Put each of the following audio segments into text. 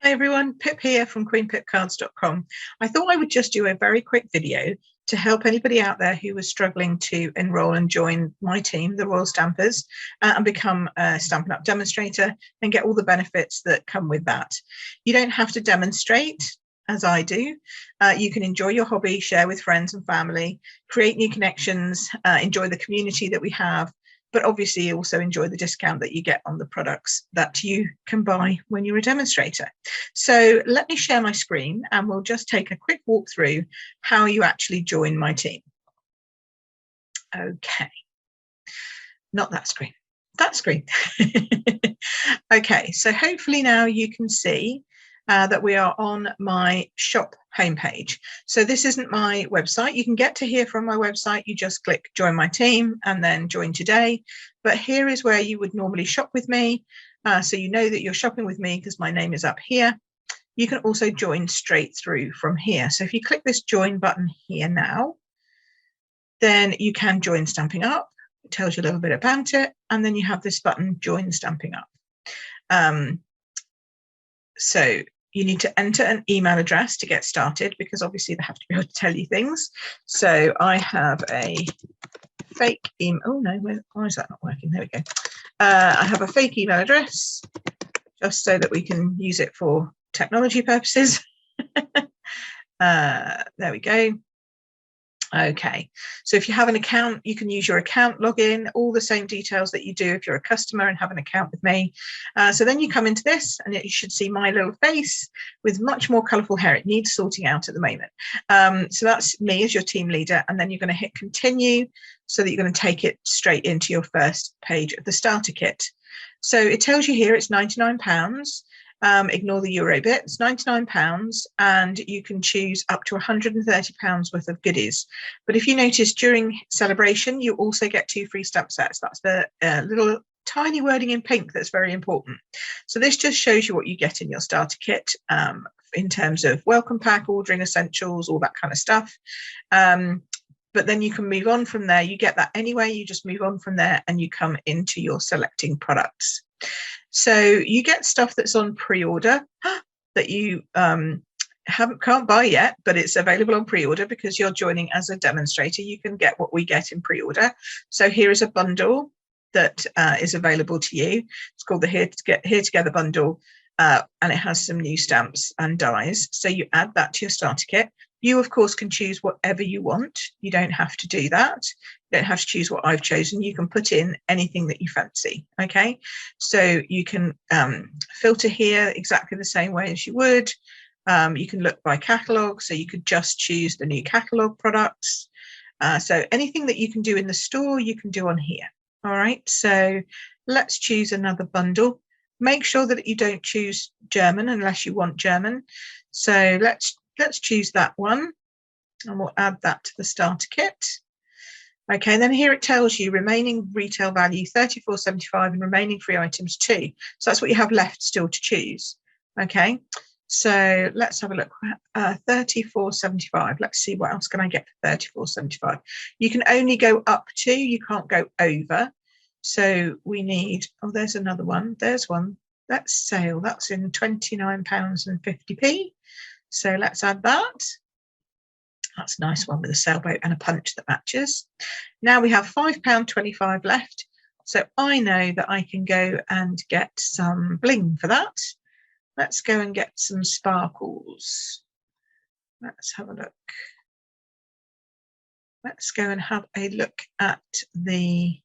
Hi everyone, Pip here from queenpipcards.com. I thought I would just do a very quick video to help anybody out there who was struggling to enroll and join my team, the Royal Stampers, and become a Stampin' Up demonstrator and get all the benefits that come with that. You don't have to demonstrate, as I do. You can enjoy your hobby, share with friends and family, create new connections, enjoy the community that we have, but obviously also enjoy the discount that you get on the products that you can buy when you're a demonstrator. So let me share my screen and we'll just take a quick walk through how you actually join my team. Okay, not that screen, that screen. Okay, so hopefully now you can see that we are on my shop homepage. So this isn't my website. You can get to here from my website. You just click join my team and then join today. But here is where you would normally shop with me. So you know that you're shopping with me because my name is up here. You can also join straight through from here. So if you click this join button here now, then you can join Stampin' Up. It tells you a little bit about it. And then you have this button, join Stampin' Up. So you need to enter an email address to get started because obviously they have to be able to tell you things. So I have a fake email. Oh no, why is that not working? There we go. I have a fake email address just so that we can use it for technology purposes. There we go. Okay, so if you have an account, you can use your account login, all the same details that you do if you're a customer and have an account with me. So then you come into this and you should see my little face with much more colourful hair. It needs sorting out at the moment. So that's me as your team leader. And then you're going to hit continue so that you're going to take it straight into your first page of the starter kit. So it tells you here it's £99. Ignore the euro bit. It's £99 and you can choose up to £130 worth of goodies. But if you notice during Sale-a-bration, you also get 2 free stamp sets. That's the little tiny wording in pink that's very important. So this just shows you what you get in your starter kit in terms of welcome pack, ordering essentials, all that kind of stuff. But then you can move on from there. You get that anyway. You just move on from there and you come into your selecting products. So you get stuff that's on pre-order that you can't buy yet, but it's available on pre-order because you're joining as a demonstrator. You can get what we get in pre-order. So here is a bundle that is available to you. It's called the Here Together bundle, and it has some new stamps and dies. So you add that to your starter kit. You, of course, can choose whatever you want. You don't have to do that. You don't have to choose what I've chosen. You can put in anything that you fancy, okay? So you can filter here exactly the same way as you would. You can look by catalogue, so you could just choose the new catalogue products. So anything that you can do in the store, you can do on here, all right? So let's choose another bundle. Make sure that you don't choose German unless you want German. So let's choose that one and we'll add that to the starter kit. Okay, then here it tells you remaining retail value $34.75 and remaining free items 2. So that's what you have left still to choose. Okay, so let's have a look. $34.75. Let's see what else can I get for $34.75. You can only go up to, you can't go over. So we need, oh, there's another one. There's one. That's sale. That's in £29.50. So let's add that. That's a nice one with a sailboat and a punch that matches. Now we have £5.25 left. So I know that I can go and get some bling for that. Let's go and get some sparkles. Let's have a look. Let's go and have a look at the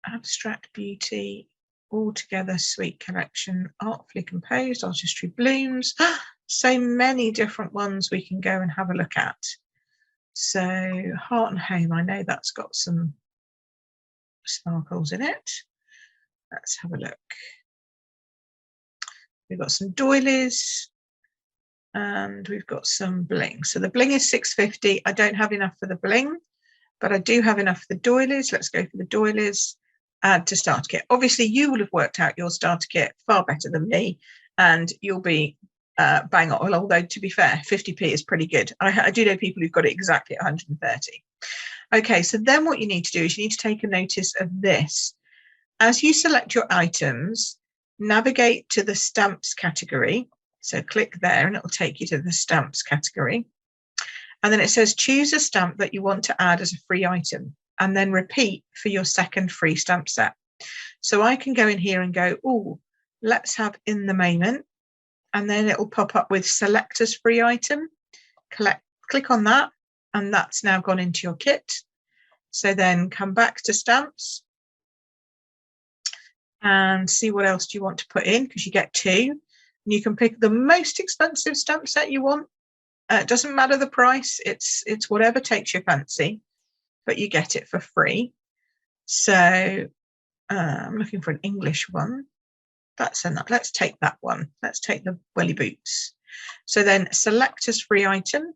Abstract Beauty Altogether Sweet Collection, Artfully Composed, Artistry Blooms. So many different ones we can go and have a look at. So Heart and Home, I know that's got some sparkles in it. Let's have a look. We've got some doilies and we've got some bling. So the bling is $6.50. I don't have enough for the bling, but I do have enough for the doilies. Let's go for the doilies. Add to starter kit. Obviously, you will have worked out your starter kit far better than me, and you'll be bang on. Although, to be fair, 50p is pretty good. I do know people who've got it exactly at 130. Okay, so then what you need to do is you need to take a notice of this. As you select your items, navigate to the stamps category. So click there and it will take you to the stamps category. And then it says choose a stamp that you want to add as a free item and then repeat for your second free stamp set. So I can go in here and go, oh, let's have in the moment. And then it will pop up with select as free item. Click on that and that's now gone into your kit. So then come back to stamps and see what else do you want to put in, because you get 2. And you can pick the most expensive stamp set you want. It doesn't matter the price. It's whatever takes your fancy, but you get it for free. So I'm looking for an English one. That's enough. Let's take that one. Let's take the welly boots. So then select as free item.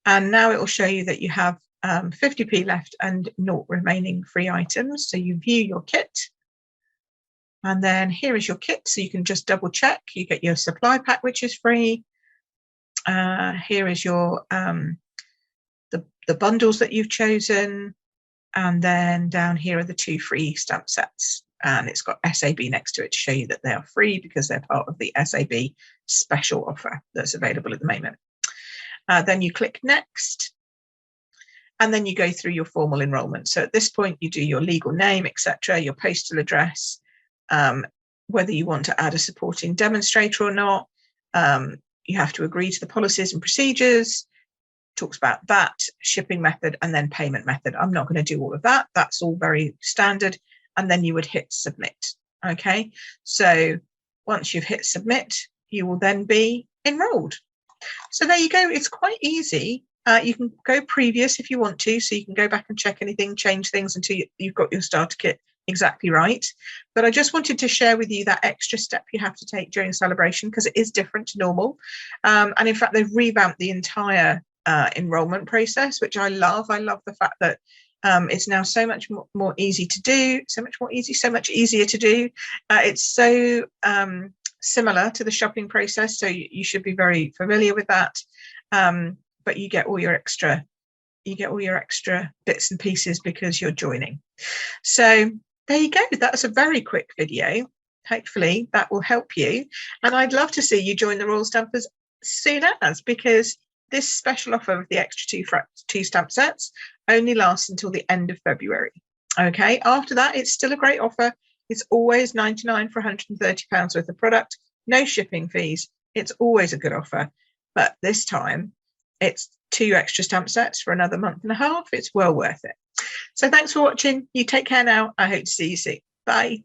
And now it will show you that you have 50p left and 0 remaining free items. So you view your kit. And then here is your kit. So you can just double check. You get your supply pack, which is free. Here is your the bundles that you've chosen. And then down here are the 2 free stamp sets. And it's got SAB next to it to show you that they are free because they're part of the SAB special offer that's available at the moment. Then you click next. And then you go through your formal enrollment. So at this point, you do your legal name, etc., your postal address, whether you want to add a supporting demonstrator or not. You have to agree to the policies and procedures. Talks about that, shipping method, and then payment method. I'm not going to do all of that. That's all very standard. And then you would hit submit. Okay, so once you've hit submit, you will then be enrolled. So there you go. It's quite easy. You can go previous if you want to, so you can go back and check anything, change things until you've got your starter kit exactly right. But I just wanted to share with you that extra step you have to take during celebration, because it is different to normal. And in fact, they've revamped the entire enrollment process, which I love. I love the fact that it's now so much more easy to do, so much easier to do. It's so similar to the shopping process, so you should be very familiar with that. But you get all your extra bits and pieces because you're joining. So there you go. That's a very quick video. Hopefully that will help you. And I'd love to see you join the Royal Stampers soon as, because this special offer of the extra 2 stamp sets only lasts until the end of February. Okay, after that, it's still a great offer. It's always £99 for £130 worth of product, no shipping fees. It's always a good offer. But this time, it's 2 extra stamp sets for another month and a half. It's well worth it. So thanks for watching. You take care now. I hope to see you soon. Bye.